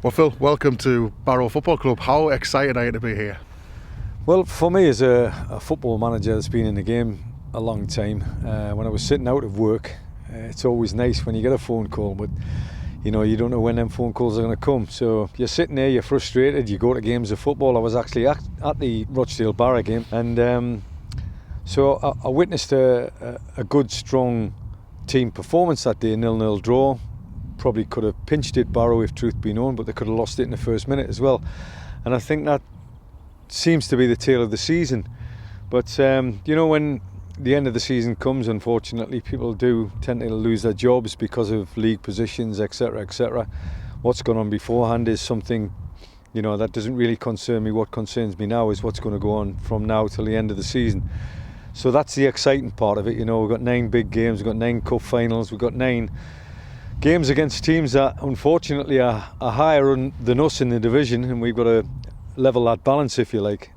Well, Phil, welcome to Barrow Football Club. How excited are you to be here? Well, for me as a football manager that's been in the game a long time, when I was sitting out of work, it's always nice when you get a phone call, but you don't know when them phone calls are going to come. So you're sitting there, you're frustrated, you go to games of football. I was actually at the Rochdale Barrow game, and so I witnessed a good, strong team performance that day, 0-0 draw. Probably could have pinched it, Barrow, if truth be known, but they could have lost it in the first minute as well. And I think that seems to be the tale of the season. But when the end of the season comes, unfortunately, people do tend to lose their jobs because of league positions, etc., etc. What's gone on beforehand is something that doesn't really concern me. What concerns me now is what's going to go on from now till the end of the season. So that's the exciting part of it. We've got 9 big games, we've got 9 cup finals, we've got 9 games against teams that unfortunately are higher than us in the division, and we've got to level that balance, if you like.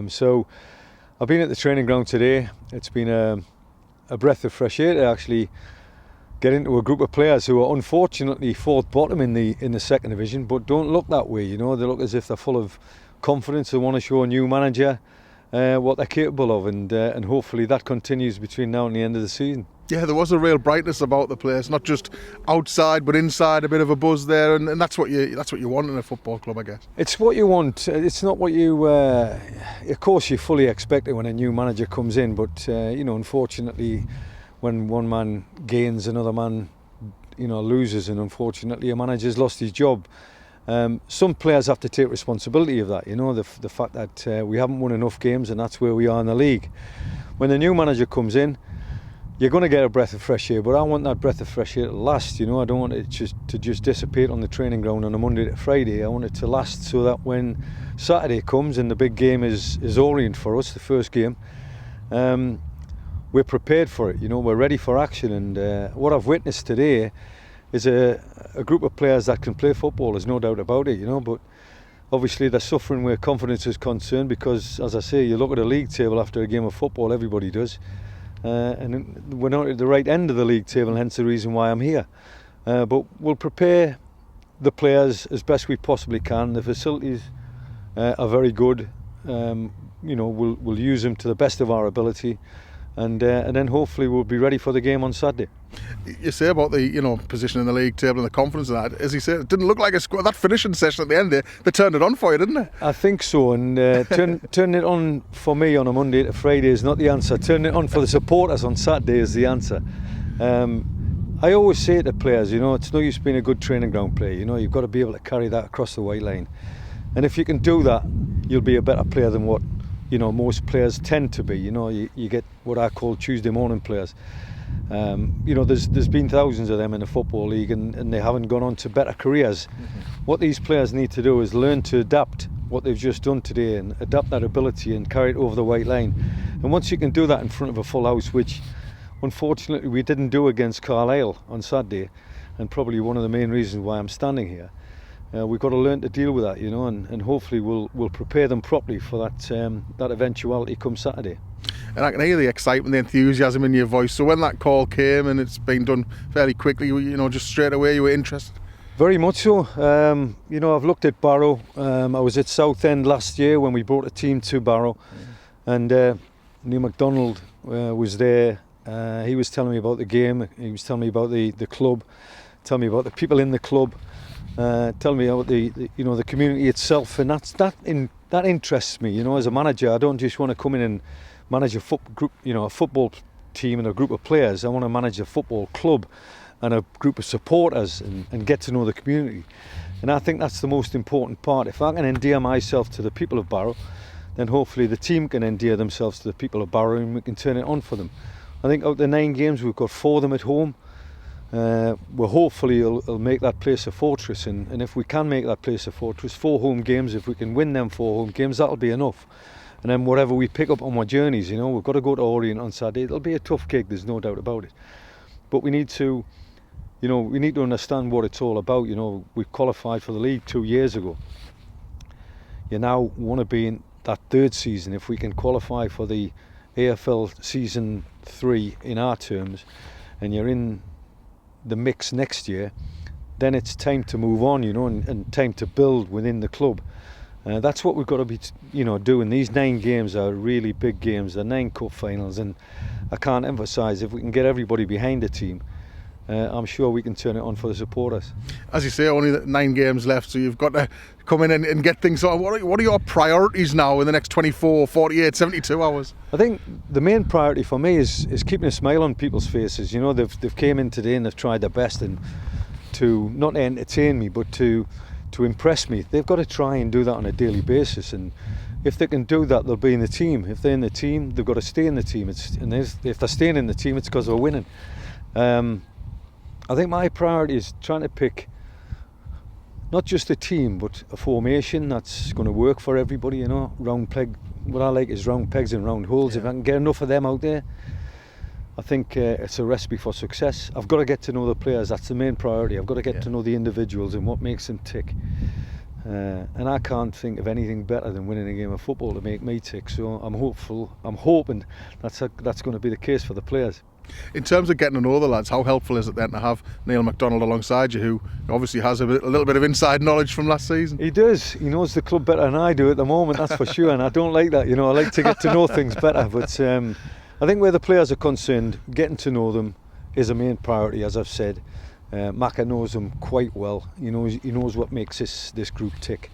So I've been at the training ground today. It's been a breath of fresh air to actually get into a group of players who are unfortunately fourth bottom in the second division, but don't look that way. They look as if they're full of confidence. They want to show a new manager what they're capable of, and hopefully that continues between now and the end of the season. Yeah, there was a real brightness about the place, not just outside but inside, a bit of a buzz there, and that's what you want in a football club, I guess. It's what you want. It's not what you of course you fully expect it when a new manager comes in, but unfortunately when one man gains, another man loses, and unfortunately a manager's lost his job. Some players have to take responsibility of that, the fact that we haven't won enough games, and that's where we are in the league. When the new manager comes in, you're going to get a breath of fresh air, but I want that breath of fresh air to last. I don't want it to just dissipate on the training ground on a Monday to Friday. I want it to last so that when Saturday comes and the big game is Orient for us, the first game, we're prepared for it. We're ready for action. And what I've witnessed today is a group of players that can play football. There's no doubt about it. But obviously they're suffering where confidence is concerned, because, as I say, you look at a league table after a game of football, everybody does. And we're not at the right end of the league table, hence the reason why I'm here. But we'll prepare the players as best we possibly can. The facilities are very good. We'll use them to the best of our ability, and then hopefully we'll be ready for the game on Saturday. You say about the position in the league table and the confidence of that. As you said, it didn't look like a squad. That finishing session at the end there, they turned it on for you, didn't they? I think so, and turning it on for me on a Monday to Friday is not the answer. Turning it on for the supporters on Saturday is the answer. I always say to players, it's no use being a good training ground player. You've got to be able to carry that across the white line, and if you can do that, you'll be a better player than what most players tend to be. You get what I call Tuesday morning players. There's been thousands of them in the Football League, and they haven't gone on to better careers. Mm-hmm. What these players need to do is learn to adapt what they've just done today, and adapt that ability and carry it over the white line. And once you can do that in front of a full house, which unfortunately we didn't do against Carlisle on Saturday, and probably one of the main reasons why I'm standing here, we've got to learn to deal with that, and hopefully we'll prepare them properly for that eventuality come Saturday. And I can hear the excitement, the enthusiasm in your voice. So when that call came, and it's been done fairly quickly, just straight away you were interested? Very much so. I've looked at Barrow. I was at Southend last year when we brought a team to Barrow, and Neil MacDonald was there. He was telling me about the game. He was telling me about the club, telling me about the people in the club, telling me about the community itself, and that interests me. As a manager, I don't just want to come in and manage a football team and a group of players. I want to manage a football club and a group of supporters, and get to know the community. And I think that's the most important part. If I can endear myself to the people of Barrow, then hopefully the team can endear themselves to the people of Barrow, and we can turn it on for them. I think out of the 9 games, we've got 4 of them at home. We're hopefully it'll make that place a fortress, and if we can make that place a fortress, 4 home games, if we can win them 4 home games, that'll be enough. And then whatever we pick up on our journeys, we've got to go to Orient on Saturday. It'll be a tough gig, there's no doubt about it. But we need to understand what it's all about. We qualified for the league 2 years ago. You now want to be in that 3rd season. If we can qualify for the AFL season 3 in our terms, and you're in the mix next year, then it's time to move on, and time to build within the club. That's what we've got to be, doing. These 9 games are really big games. They're 9 cup finals, and I can't emphasise, if we can get everybody behind the team, I'm sure we can turn it on for the supporters. As you say, only 9 games left, so you've got to come in and get things on. What are your priorities now in the next 24, 48, 72 hours? I think the main priority for me is keeping a smile on people's faces. They've came in today and they've tried their best, and to not entertain me, but to impress me. They've got to try and do that on a daily basis, and if they can do that, they'll be in the team. If they're in the team, they've got to stay in the team. If they're staying in the team, it's because we're winning. I think my priority is trying to pick not just a team, but a formation that's going to work for everybody. Round peg. What I like is round pegs and round holes. Yeah. If I can get enough of them out there, I think it's a recipe for success. I've got to get to know the players. That's the main priority. I've got to get to know the individuals and what makes them tick. And I can't think of anything better than winning a game of football to make me tick. So I'm hopeful. I'm hoping that's going to be the case for the players. In terms of getting to know the lads, how helpful is it then to have Neil MacDonald alongside you, who obviously has a little bit of inside knowledge from last season? He does. He knows the club better than I do at the moment, that's for sure. And I don't like that. I like to get to know things better. But I think where the players are concerned, getting to know them is a main priority, as I've said. Macca knows them quite well. He knows what makes this group tick.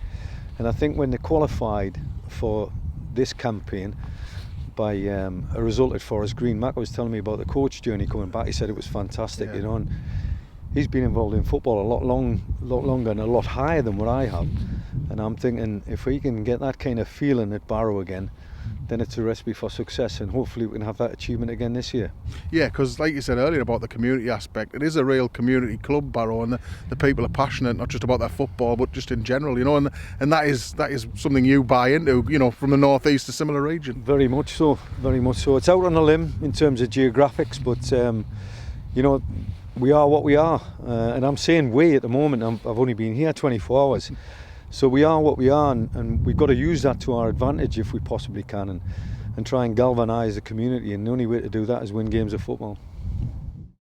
And I think when they qualified for this campaign by a result at Forest Green, Macca was telling me about the coach journey coming back. He said it was fantastic, and he's been involved in football a lot longer and a lot higher than what I have. And I'm thinking, if we can get that kind of feeling at Barrow again, then it's a recipe for success, and hopefully we can have that achievement again this year. Yeah, because like you said earlier about the community aspect, it is a real community club, Barrow, and the people are passionate, not just about their football, but just in general, and that is something you buy into, from the North East, a similar region. Very much so, very much so. It's out on a limb in terms of geographics, but we are what we are, and I'm saying we at the moment. I've only been here 24 hours. So we are what we are, and we've got to use that to our advantage if we possibly can, and try and galvanise the community, and the only way to do that is win games of football.